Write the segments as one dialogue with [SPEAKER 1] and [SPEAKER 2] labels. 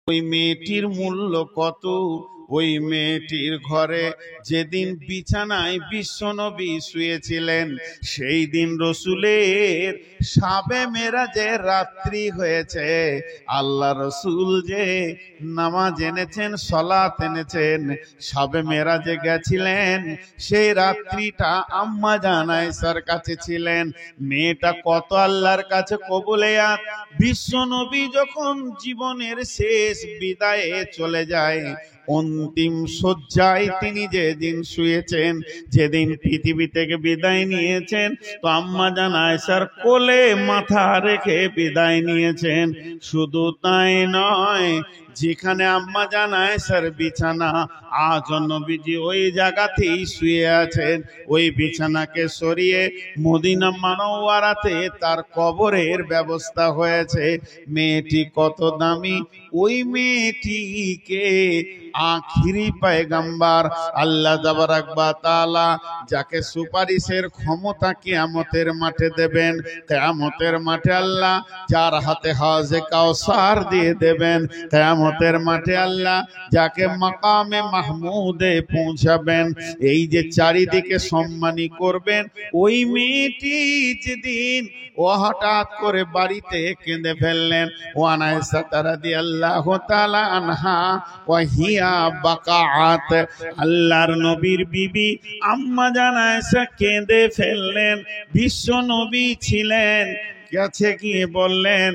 [SPEAKER 1] ওই মেয়েটির মূল্য কত? ওই মেয়েটির ঘরে যেদিন বিছানায় বিশ্বনবী শুয়েছিলেন, সেই দিন রসুলের শাবে মেরাজের রাত্রি হয়েছে। আল্লাহ রসুল যে নামাজ এনেছেন, সলাত এনেছেন, শাবে মেরাজে গেছিলেন, সেই রাত্রিটা আম্মা জান আয়েশার কাছে ছিলেন। মেয়েটা কত আল্লাহর কাছে কবুলিয়াত। বিশ্বনবী যখন জীবনের শেষ বিদায়ে চলে যায়, অন্তিম শয্যায় তিনি যেদিন শুয়েছেন, যেদিন পৃথিবী থেকে বিদায় নিয়েছেন, তো আম্মা জান আয়েশার কোলে মাথা রেখে বিদায় নিয়েছেন। শুধু তাই নয়, যেখানে আম্মা জান আয়েশার বিছানা, আজ নবীজি ওই জায়গাতেই শুয়ে আছেন। ওই বিছানাকে সরিয়ে মদিনা মানওয়ারাতে তার কবরের ব্যবস্থা হয়েছে। মেয়েটি কত দামি! ওই মেয়েটিকে আখিরি পয়গম্বর আল্লাহ তাবারক ওয়া তাআলা যাকে সুপারিশের ক্ষমতা কিয়ামতের মাঠে দেবেন, কিয়ামতের মাঠে আল্লাহ যার হাতে হাউজে কাউসার দিয়ে দেবেন, কিয়ামতের মাঠে আল্লাহ যাকে মাকামে মাহমুদে পৌঁছাবেন, এই যে চারিদিকে সম্মানী করবেন, ওই মেয়েটি যেদিন ও হঠাৎ করে বাড়িতে কেঁদে ফেললেন। ওয়ান আয়েশা রাদিয়াল্লাহু তাআলা আনহা ওয়া হিয়া বাকাআত, আল্লাহর নবীর বিবি আম্মা জান আয়েশা কেঁদে ফেললেন। বিশ্ব নবী ছিলেন, কাছে গিয়ে বললেন,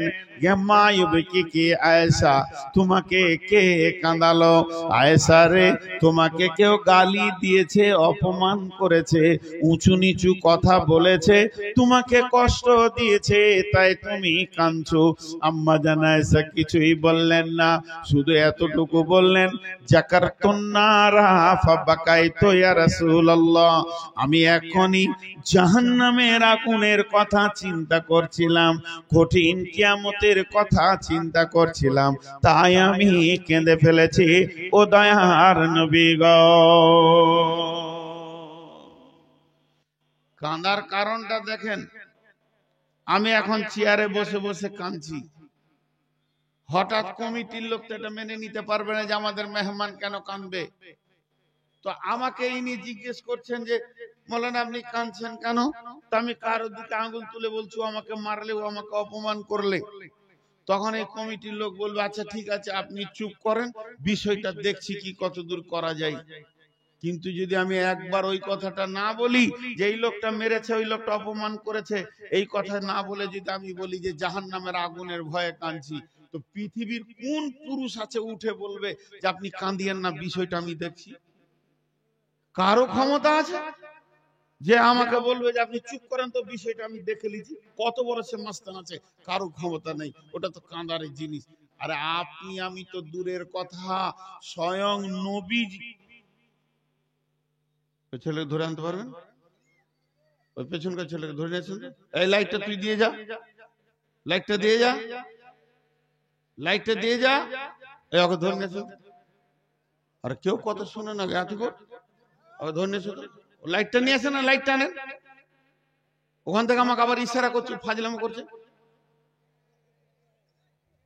[SPEAKER 1] মা ইউবকি আয়েশা, তোমাকে কে কাঁদালো? আয়েশা রে, তোমাকে কেউ গালি দিয়েছে, অপমান করেছে, উঁচু নিচু কথা বলেছে, তোমাকে কষ্ট দিয়েছে, তাই তুমি কাঁদছো। আম্মা জান আয়েশা কিছুই বললেন না, শুধু এতটুকু বললেন, যাকারতুন নারা ফাবাকাইতু ইয়া রাসূলুল্লাহ, আমি এখনই জাহান্নামের আগুনের কথা চিন্তা করছিলাম, কঠিন কিয়ামতের কথা চিন্তা করছিলাম, তাই আমি কেঁদে ফেলেছি। ও দয়ার নবী গো, কাঁদার কারণটা দেখেন। আমি এখন চেয়ারে বসে বসে কাঁদছি, হঠাৎ কমিটির লোক তো এটা মেনে নিতে পারবে না যে আমাদের মেহমান কেন কাঁদবে। তো আমাকে ইনি জিজ্ঞেস করছেন যে মৌলানা আপনি কাঁদছেন কেন? তা আমি কারোর দিকে আঙুল তুলে বলছি, ও আমাকে মারলে, ও আমাকে অপমান করলে, তখন এই কমিটির লোক বলবে আচ্ছা ঠিক আছে আপনি চুপ করেন, বিষয়টা দেখছি কি কতদূর করা যায়। কিন্তু যদি আমি একবার ওই কথাটা না বলি যে এই লোকটা মেরেছে, ওই লোকটা অপমান করেছে, এই কথা না বলে যদি আমি বলি যে জাহান্নামের আগুনের ভয়ে কাঁদছি, তো পৃথিবীর কোন পুরুষ আছে উঠে বলবে যে আপনি কাঁদিয়েন না, বিষয়টা আমি দেখছি? কারো ক্ষমতা আছে যে আমাকে বলবে যে আপনি চুপ করেন তো, বিষয়টা আমি দেখে লিছি? কত বড় সে মাস্তান আছে? কারো ক্ষমতা নেই, ওটা তো কাঁদারের জিনিস। আরে আপনি আমি তো দূরের কথা, স্বয়ং নবীজি। ছেলে ধরে আনতে পারবেন? ওই পেছনকার ছেলেকে ধরে নিয়েছেন, এই লাইটটা তুই দিয়ে যা, লাইটটা দিয়ে যা, লাইটটা দিয়ে যা, এই ওকে ধরে নিয়েছেন। আর কেউ কথা শুনে না, এত ধরে নিয়েছেন, লাইটটা নিয়ে আসেন না, লাইটটা আনেন। ওখান থেকে আমাকে আবার ইশারা করছে, ফাজলামো করছে।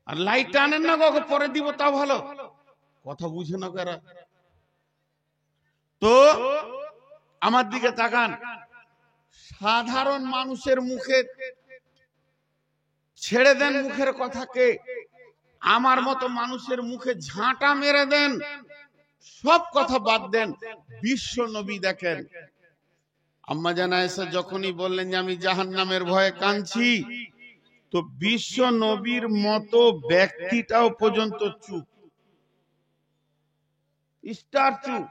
[SPEAKER 1] আর লাইটটা আনেন না, ওকে পরে দিব, তা ভালো। কথা বুঝে না কারা। তো আমার দিকে তাকান, সাধারণ মানুষের মুখে ছেড়ে দেন মুখের কথাকে, আমার মতো মানুষের মুখে ঝাঁটা মেরে দেন, সব কথা বাদ দেন। বিশ্ব নবী দেখেন, আম্মা জান আয়েশা যখনই বললেন যে আমি জাহান্নামের ভয়ে কাঁদছি, তো বিশ্ব নবীর মতো ব্যক্তিটাও পর্যন্ত চুপ, স্টার চুপ।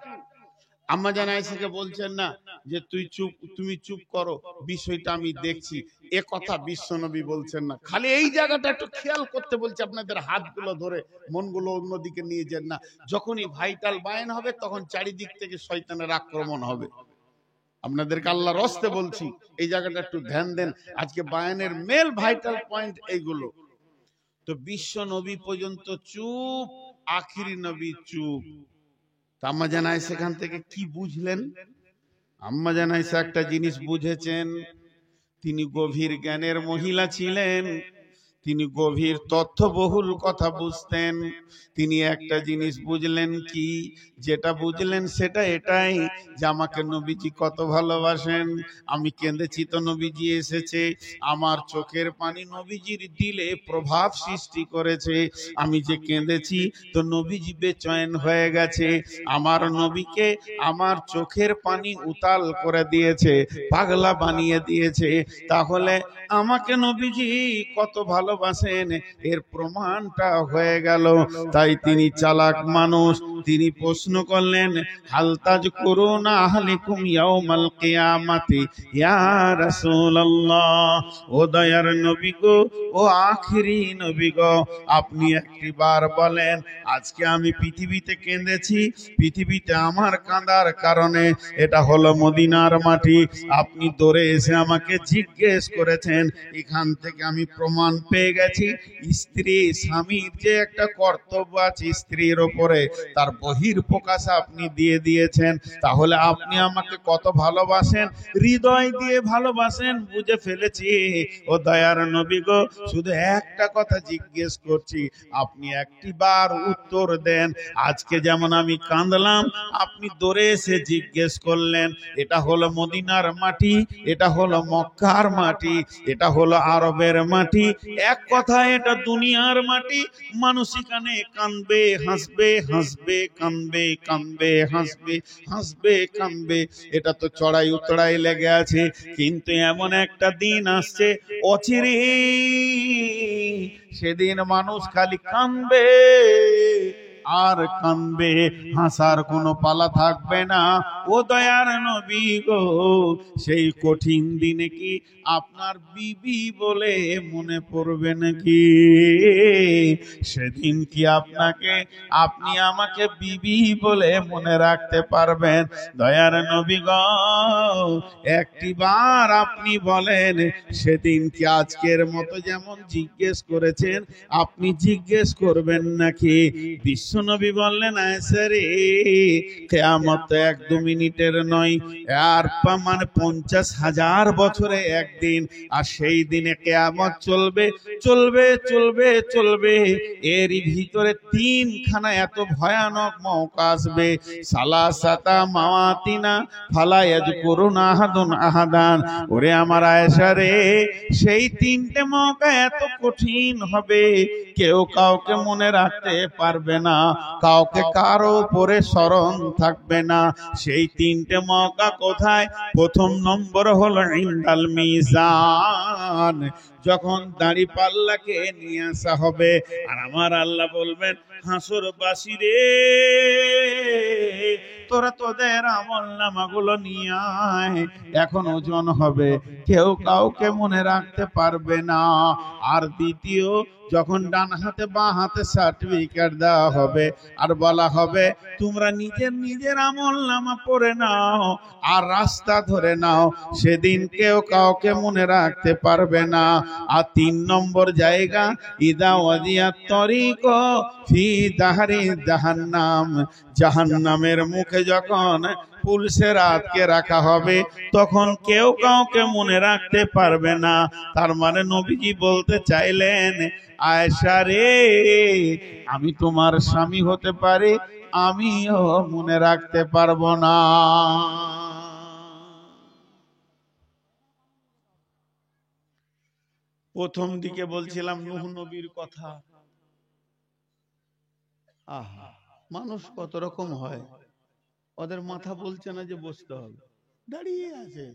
[SPEAKER 1] আম্মা জান আয়েশাকে বলছেন না যে তুই চুপ, তুমি চুপ করো, বিষয়টা আমি দেখছি, এ কথা বিশ্ব নবী বলছেন না। খালি এই জায়গাটা একটু খেয়াল করতে বলছে, আপনাদের হাতগুলো ধরে মনগুলো অন্যদিকে নিয়ে যান না। যখনই ভাইটাল বায়ান হবে তখন চারিদিক থেকে শয়তানের আক্রমণ হবে। আপনাদেরকে আল্লাহর রাস্তে বলছি, এই জায়গাটা একটু ধ্যান দেন। আজকে বায়ানের মেল ভাইটাল পয়েন্ট এইগুলো। তো বিশ্ব নবী পর্যন্ত চুপ, আখিরি নবী চুপ। আম্মা জান আয়েশা সেখান থেকে কি বুঝলেন? আম্মা জান আয়েশা একটা জিনিস বুঝেছেন, তিনি গভীর জ্ঞানের মহিলা ছিলেন। তিনি গভীর তথ্যবহুল কথা বুঝতেন। তিনি একটা জিনিস বুঝলেন কি, যেটা বুঝলেন সেটা এটাই যে আমাকে নবীজি কত ভালোবাসেন। আমি কেঁদেছি তো নবীজি এসেছে, আমার চোখের পানি নবীজির দিলে প্রভাব সৃষ্টি করেছে। আমি যে কেঁদেছি তো নবীজি বেচৈন হয়ে গেছে, আমার নবীকে আমার চোখের পানি উতাল করে দিয়েছে, পাগলা বানিয়ে দিয়েছে। তাহলে আমাকে নবীজি কত ভালোবাসেন এর প্রমাণটা হয়ে গেল। তাই তিনি চালাক মানুষ, তিনি প্রশ্ন করলেন, হাল তাযকুরুনা আহলিকুম ইয়াউমাল কিয়ামাতি ইয়া রাসূলুল্লাহ। ও দয়ার নবী গো, ও আখিরি নবী গো, আপনি একটিবার বলেন, আজকে আমি পৃথিবীতে কেঁদেছি, পৃথিবীতে আমার কাঁদার কারণে এটা হলো মদিনার মাটি। আপনি দৌড়ে এসে আমাকে জিজ্ঞেস করেছেন, এখান থেকে আমি প্রমাণ পেয়ে গেছি স্ত্রী স্বামীর যে একটা কর্তব্য আছে স্ত্রীর ওপরে, তার বহির প্রকাশ আপনি দিয়ে দিয়েছেন। তাহলে আপনি আমাকে কত ভালোবাসেন, হৃদয় দিয়ে ভালোবাসেন, বুঝে ফেলেছি। ও দয়ার নবী গো, শুধু একটা কথা জিজ্ঞেস করছি, আপনি একটিবার উত্তর দেন। আজকে যেমন আমি কাঁদলাম, আপনি দৌড়ে এসে জিজ্ঞেস করলেন, এটা হলো মদিনার মাটি, এটা হলো মক্কার মাটি, এটা হলো আরবের মাটি, এক কথায় এটা দুনিয়ার মাটি। মানুষ এখানে কাঁদবে হাসবে, হাসবে কাঁদবে, কাঁদবে হাসবে, হাসবে কাঁদবে, এটা তো চড়াই উতড়াই লেগে আছে। কিন্তু এমন একটা দিন আসছে অচিরে, সেদিন মানুষ খালি কাঁদবে আর কাঁদবে, হাসার কোনো পালা থাকবে না। ও দয়ার নবী গো, সেই কঠিন দিনে কি আপনার বিবি বলে মনে পড়বে নাকি? সেদিন কি আপনি আমাকে বিবি বলে মনে রাখতে পারবেন? দয়ার নবী গো, একটিবার আপনি বলেন, সেদিন কি আজকের মতো যেমন জিজ্ঞেস করেছেন আপনি জিজ্ঞেস করবেন নাকি? বিশ্বনবী বললেন, আয়েশা রে, কিয়ামত 1-2 মিনিটের নয়, আর মানে 50,000 বছরে একদিন। আর সেই দিনে কিয়ামত চলবে চলবে চলবে চলবে, এর ভিতরে 3খানা এত ভয়ানক মৌকা আসবে। সালাসাতা মাওয়াতিনা ফালা ইয়াযকুরুনা আহাদুন আহাদান। ওরে আমার আয়েশা রে, সেই 3টে মৌকা এত কঠিন হবে, কেউ কাউকে মনে রাখতে পারবে না, কাউকে কারো উপরে স্মরণ থাকবে না। সেই 3টে মৌকা কোথায়? প্রথম নম্বর হলো ইনদাল মিজান, যখন দাড়ি পাল্লাকে নিয়ে আসা হবে, আর আমার আল্লাহ বলবেন, হাসরবাসী রে, তোরা তোদের আমলনামাগুলো নিয়ে আয়, এখন ওজন হবে, কেউ কাউকে মনে রাখতে পারবে না। আর দ্বিতীয়, যখন ডান হাতে বাঁ হাতে সার্টিফিকেট দেওয়া হবে আর বলা হবে, তোমরা নিজের নিজের আমলনামা পড়ে নাও আর রাস্তা ধরে নাও, সেদিন কেউ কাউকে মনে রাখতে পারবে না। আর 3 নম্বর জায়গা, ইদা ওয়াদিয়াত তরিক ফি দাহরি জাহান্নাম, জাহান্নামের মুখে যখন পুলিশের আটকে রাখা হবে, তখন কেউ কাউকে মনে রাখতে পারবে না। তার মানে নবীজি বলতে চাইলেন, আয়েশা রে, আমি তোমার স্বামী হতে পারি, আমিও মনে রাখতে পারবো না। প্রথম দিকে বলছিলাম নূহ নবীর কথা। আহা, মানুষ কত রকম হয়, ওদের মাথা বলছে না যে বসতে হবে, দাঁড়িয়ে আছে।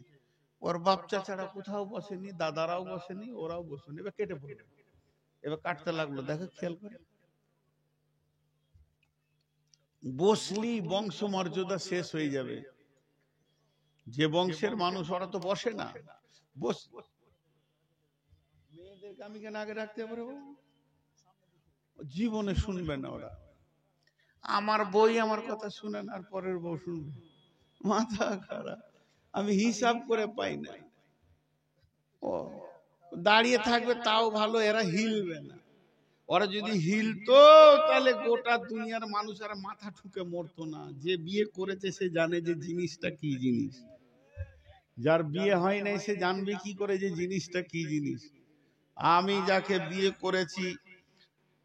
[SPEAKER 1] ওর বাচ্চা ছাড়া কোথাও বসেনি, দাদারাও বসেনি, ওরাও বসেনি, এবার কেটে পড়বে, এবার কাটতে লাগলো। দেখো, খেয়াল করে, বসলি বংশ মর্যাদা শেষ হয়ে যাবে। যে বংশের মানুষ ওরা তো বসে না, বস মেয়েদেরকে আমি কেন আগে রাখতে পারবো? জীবনে শুনবে না ওরা। আমার বই আমার কথা শুনে না, আর পরের বউ শুনবে, মাথা খারাপ। আমি হিসাব করে পাই না। ও দাঁড়িয়ে থাকবে তাও ভালো, এরা হিলবে না। ওরা যদি হিলতো তাহলে গোটা দুনিয়ার মানুষ আর মাথা ঠুকে মরতো না। যে বিয়ে করেছে সে জানে যে জিনিসটা কি জিনিস, যার বিয়ে হয় নাই সে জানবে কি করে যে জিনিসটা কি জিনিস। আমি যাকে বিয়ে করেছি,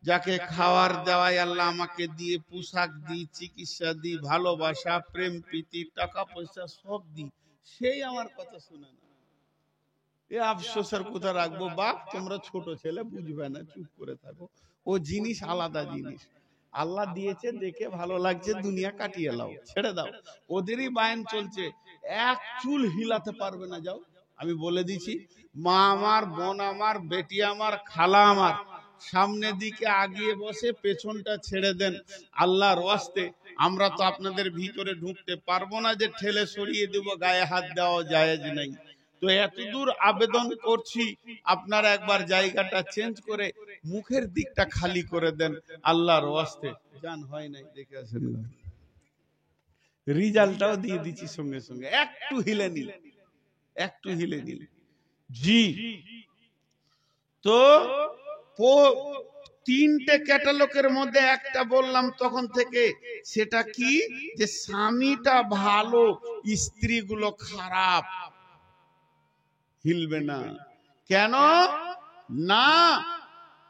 [SPEAKER 1] যাকে খাওয়ার দেওয়াই আল্লাহ আমাকে দিয়ে, পোশাক দিই, চিকিৎসা দিই, ভালোবাসা, প্রেম প্রীতি, টাকা পয়সা সব দিই, সেই আমার কথা শুনে না। এ আফসোসের কথা রাখবো, বাপ তোমরা ছোট ছেলে বুঝবে না, চুপ করে থাকো। ও জিনিস আলাদা জিনিস, আল্লাহ দিয়েছে, দেখে ভালো লাগছে, দুনিয়া কাটিয়ে লাও, ছেড়ে দাও। ওদেরই বায়ন চলছে, এক চুল হিলাতে পারবে না। যাও, আমি বলে দিছি, মা আমার, বোন আমার, বেটি আমার, খালা আমার, সামনে দিকে আগিয়ে বসে, পেছনটা ছেড়ে দেন আল্লাহর ওয়াস্তে। আমরা তো আপনাদের ভিতরে ঢুকতে পারবো না যে ঠেলে সরিয়ে দেব, গায়ে হাত দেওয়া জায়েজ নাই। তো এতদূর আবেদন করছি, আপনারা একবার জায়গাটা চেঞ্জ করে মুখের দিকটা খালি করে দেন আল্লাহর ওয়াস্তে। জান হয় নাই, দেখে আসেন, রিজাল্টটাও দিয়ে দিচ্ছি সঙ্গে সঙ্গে। একটু হিলে নিল, একটু হিলে নিল জি। তো তিনটে ক্যাটালগের মধ্যে একটা বললাম তখন থেকে, সেটা কি, যে স্বামীটা ভালো, স্ত্রীগুলো খারাপ। হিলবে না কেন? না,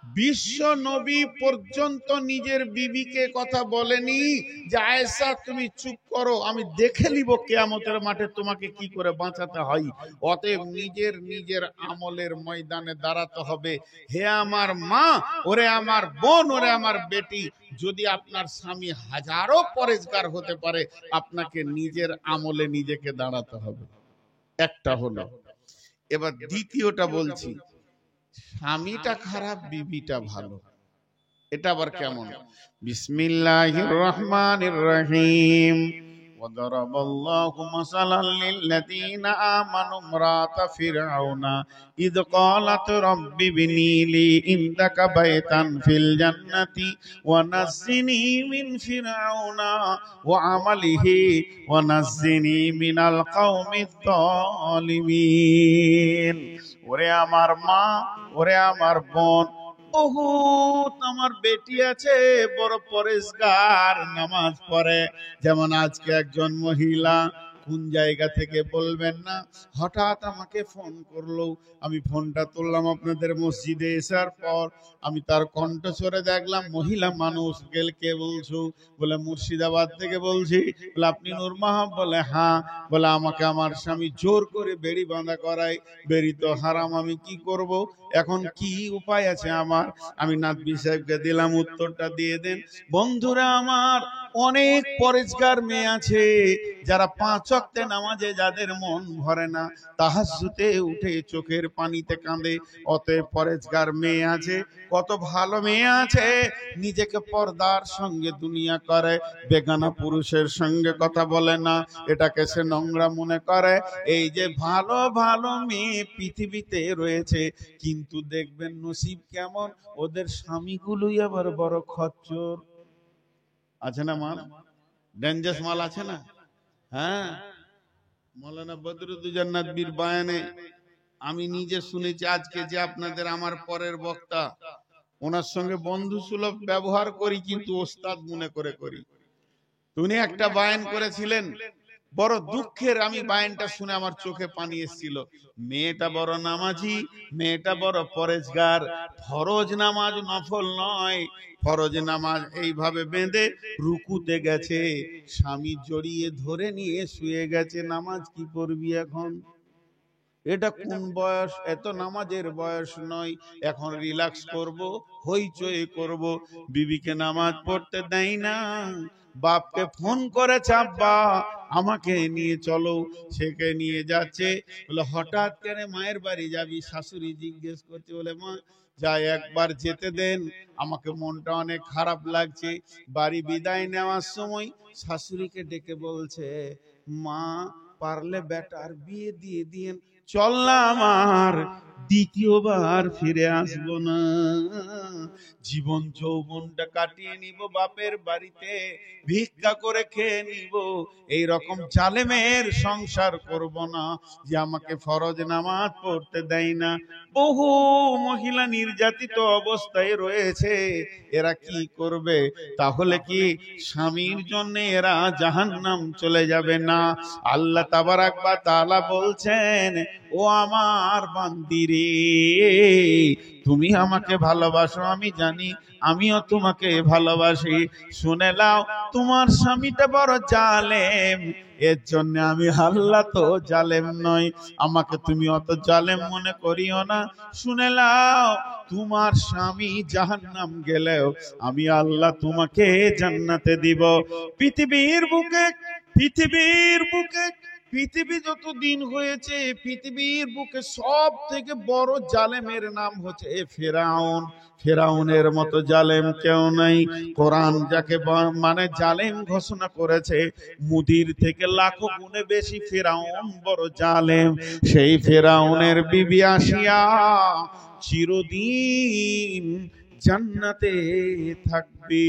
[SPEAKER 1] বিশ্ব নবী পর্যন্ত নিজের বিবিকে কথা বলেনি যে আয়েশা তুমি চুপ করো, আমি দেখে নিব কিয়ামতের মাঠে তোমাকে কি করে বাঁচাতে হয়। অতএব নিজের নিজের আমলের ময়দানে দাঁড়াতে হবে। হে আমার মা, ওরে আমার বোন, ওরে আমার বেটি, যদি আপনার স্বামী হাজারো পরেজগার হতে পারে, আপনাকে নিজের আমলে নিজেকে দাঁড়াতে হবে। একটা হলো। এবার দ্বিতীয়টা বলছি, স্বামীটা খারাপ, বিবিটা ভালো, এটা আবার কেমন? বিসমিল্লাহির রহমানির রহিম। وضرب الله مثلا للذين آمنوا امرأة فرعون إذ قالت رب ابن لي عندك بيتا في الجنة ونجني من فرعون وعمله ونجني من القوم الظالمين। ওরে আমার মা, ওরে আমার বোন, বহুত আমার বেটি আছে বড় পরেশগার, নামাজ পড়ে। যেমন আজকে একজন মহিলা, কোন জায়গা থেকে বলবেন না, হঠাৎ আমাকে ফোন করলো, আমি ফোনটা তুললাম আপনাদের মসজিদে আসার পর। আমি তার কণ্ঠস্বরে দেখলাম মহিলা মানুষ। গেল কে বলছো? বলে মুর্শিদাবাদ থেকে বলছি। বলে আপনি নূর মাহব? বলে হ্যাঁ। বলে আমাকে আমার স্বামী জোর করে বেড়ি বাঁধা করায়, বেড়ি তো হারাম, আমি কি করব, এখন কি উপায় আছে আমার? আমি নাদবি সাহেবকে দিলাম, উত্তরটা দিয়ে দেন। বন্ধুরা আমার, অনেক পরেজগার মেয়ে আছে যারা 5 ওয়াক্তে নামাজে যাদের মন ভরে না, তাহাজ্জুদে উঠে চোখের পানিতে কাঁদে। অতএব পরেজগার মেয়ে আছে, কত ভালো মেয়ে আছে, নিজেকে পর্দার সঙ্গে দুনিয়া করে, বেগানা পুরুষের সঙ্গে কথা বলে না, এটাকে সে নোংরা মনে করে। এই যে ভালো ভালো মেয়ে পৃথিবীতে রয়েছে, কিন্তু দেখবেন নসিব কেমন, ওদের স্বামীগুলোই আবার বড় খচ্চর। আছে না মাল, ডেঞ্জাস মাল আছে না? হ্যাঁ, মৌলানা বদরুদ্দোজা নদভীর বয়ানে আমি নিজে শুনেছি। আজকে যে আপনাদের আমার পরের বক্তা, ওনার সঙ্গে বন্ধু সুলভ ব্যবহার করি, কিন্তু ওস্তাদ মনে করে করি। উনি একটা বায়ান করেছিলেন, বড় দুঃখের, আমি বায়ানটা শুনে আমার চোখে পানি এসেছিল। মেয়েটা বড় নামাজি, মেয়েটা বড় পরেজগার, ফরজ নামাজ নফল নয়, ফরজ নামাজ এইভাবে বেঁধে রুকুতে গেছে, স্বামী জড়িয়ে ধরে নিয়ে শুয়ে গেছে। নামাজ কি করবি এখন? এটা কোন বয়স? এত নামাজের বয়স নয়, এখন রিল্যাক্স করব, হইচই করব। বিবিকে নামাজ পড়তে দেয় না, বাপকে ফোন করে, আব্বা আমাকে নিয়ে চলো, সেকে নিয়ে যাচ্ছে। বলে হঠাৎ কেন মায়ের বাড়ি যাবি? শাশুড়ি জিজ্ঞেস করছে। বলে মা যাই, একবার যেতে দেন, আমাকে মনটা অনেক খারাপ লাগছে। বাড়ি বিদায় নেওয়ার সময় শাশুড়িকে ডেকে বলছে, মা পারলে বেটার বিয়ে দিয়ে দিয়েন, চল না, আমার দ্বিতীয়বার ফিরে আসবো না, জীবন যৌবনটা কাটিয়ে নিব বাপের বাড়িতে, ভিক্ষা করে খেয়ে নিব, এই রকম জালেমের সংসার করব না যে আমাকে ফরজ নামাজ পড়তে দেয় না। বহু মহিলা নির্যাতিত অবস্থায় রয়েছে, এরা কি করবে? তাহলে কি স্বামীর জন্য এরা জাহান্নাম চলে যাবে না? আল্লাহ তাবারাক ওয়া তাআলা বলছেন, ও আমার বান্দিরে, তুমি আমাকে ভালোবাসো, আমি জানি, আমিও তোমাকে ভালোবাসি। শুনে নাও, তোমার স্বামীটা বড় জালেম, এর জন্য আমি আল্লাহ তো জালেম নই, আমাকে তুমি অত জালেম মনে করিও না। শুনে নাও, তোমার স্বামী জাহান্নাম গেলেও আমি আল্লাহ তোমাকে জান্নাতে দিব। পৃথিবীর বুকে, পৃথিবীর বুকে, পৃথিবী যত দিন হয়েছে, পৃথিবীর বুকে সব থেকে বড় জালেমের নাম হচ্ছে ফেরাউন। ফেরাউনের মতো জালেম কেউ নাই। কোরআন যাকে মানে জালেম ঘোষণা করেছে, মুদির থেকে লাখো গুণে বেশি ফেরাউন বড় জালেম। সেই ফেরাউনের বিবি আসিয়া চিরদিন জান্নাতে থাকবে।